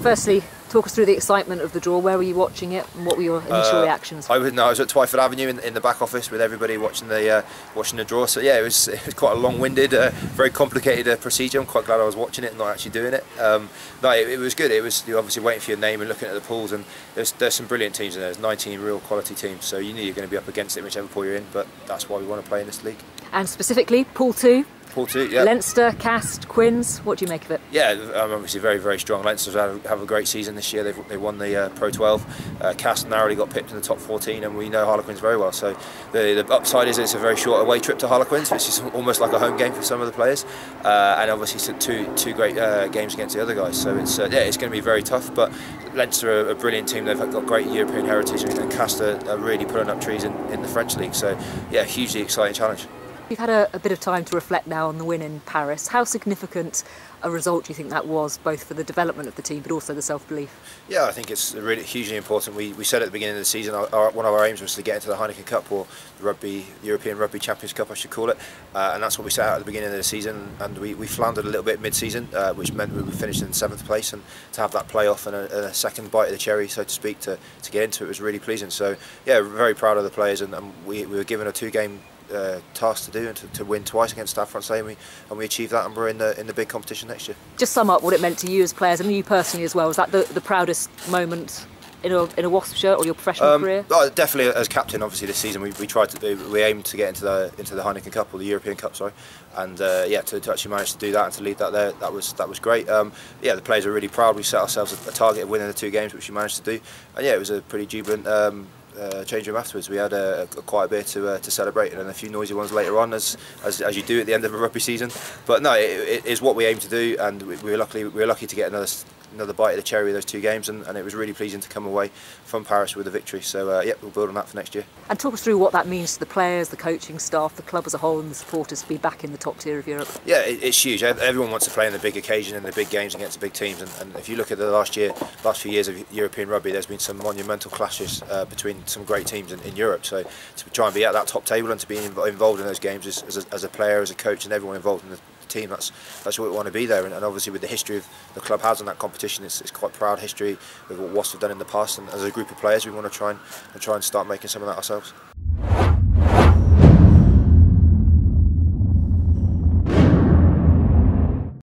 Firstly, talk us through the excitement of the draw. Where were you watching it, and what were your initial reactions? I was at Twyford Avenue in the back office with everybody watching the draw. So yeah, it was quite a long-winded, very complicated procedure. I'm quite glad I was watching it and not actually doing it. No, it was good. You're obviously waiting for your name and looking at the pools, and there's some brilliant teams in there. There's 19 real quality teams, so you knew you're going to be up against it whichever pool you're in. But that's why we want to play in this league. And specifically, Pool 2. Pool 2, yeah. Leinster, Castres, Quins. What do you make of it? Yeah, obviously very, very strong. Leinster have a great season this year. They won the Pro 12. Castres narrowly got pipped in the top 14, and we know Harlequins very well. So the upside is it's a very short away trip to Harlequins, which is almost like a home game for some of the players. And obviously two great games against the other guys. So it's it's going to be very tough. But Leinster are a brilliant team. They've got great European heritage, and Castres are really putting up trees in the French league. So yeah, hugely exciting challenge. You've had a bit of time to reflect now on the win in Paris. How significant a result do you think that was, both for the development of the team but also the self-belief? Yeah, I think it's really hugely important. We said at the beginning of the season one of our aims was to get into the Heineken Cup, or the European Rugby Champions Cup I should call it, and that's what we set out at the beginning of the season, and we floundered a little bit mid-season, which meant we finished in 7th place, and to have that playoff and a second bite of the cherry, so to speak, to get into it was really pleasing. So yeah, very proud of the players, and we were given a 2-game task to do, and to win twice against Stade Francais, and we achieved that, and we're in the big competition next year. Just sum up what it meant to you as players, and you personally as well. Was that the proudest moment in a Wasps shirt or your professional career? Definitely as captain. Obviously this season we aimed to get into the Heineken Cup, or the European Cup, sorry, and yeah, to actually manage to do that and to lead that there, that was great. Yeah, the players are really proud. We set ourselves a target of winning the 2 games, which we managed to do, and yeah, it was a pretty jubilant change room afterwards. We had a quiet beer to celebrate, and a few noisy ones later on, as you do at the end of a rugby season. But no, it is what we aim to do, and we were lucky to get another bite of the cherry of those 2 games, and it was really pleasing to come away from Paris with a victory. So yeah, we'll build on that for next year. And talk us through what that means to the players, the coaching staff, the club as a whole, and the supporters to be back in the top tier of Europe. Yeah, it's huge. Everyone wants to play in the big occasion and the big games against the big teams, and if you look at the last few years of European rugby, there's been some monumental clashes between some great teams in Europe. So to try and be at that top table and to be involved in those games as a player, as a coach, and everyone involved in the team, that's what we want to be there. And obviously with the history of the club has in that competition, it's quite proud history with what Wasps have done in the past, and as a group of players we want to try and start making some of that ourselves.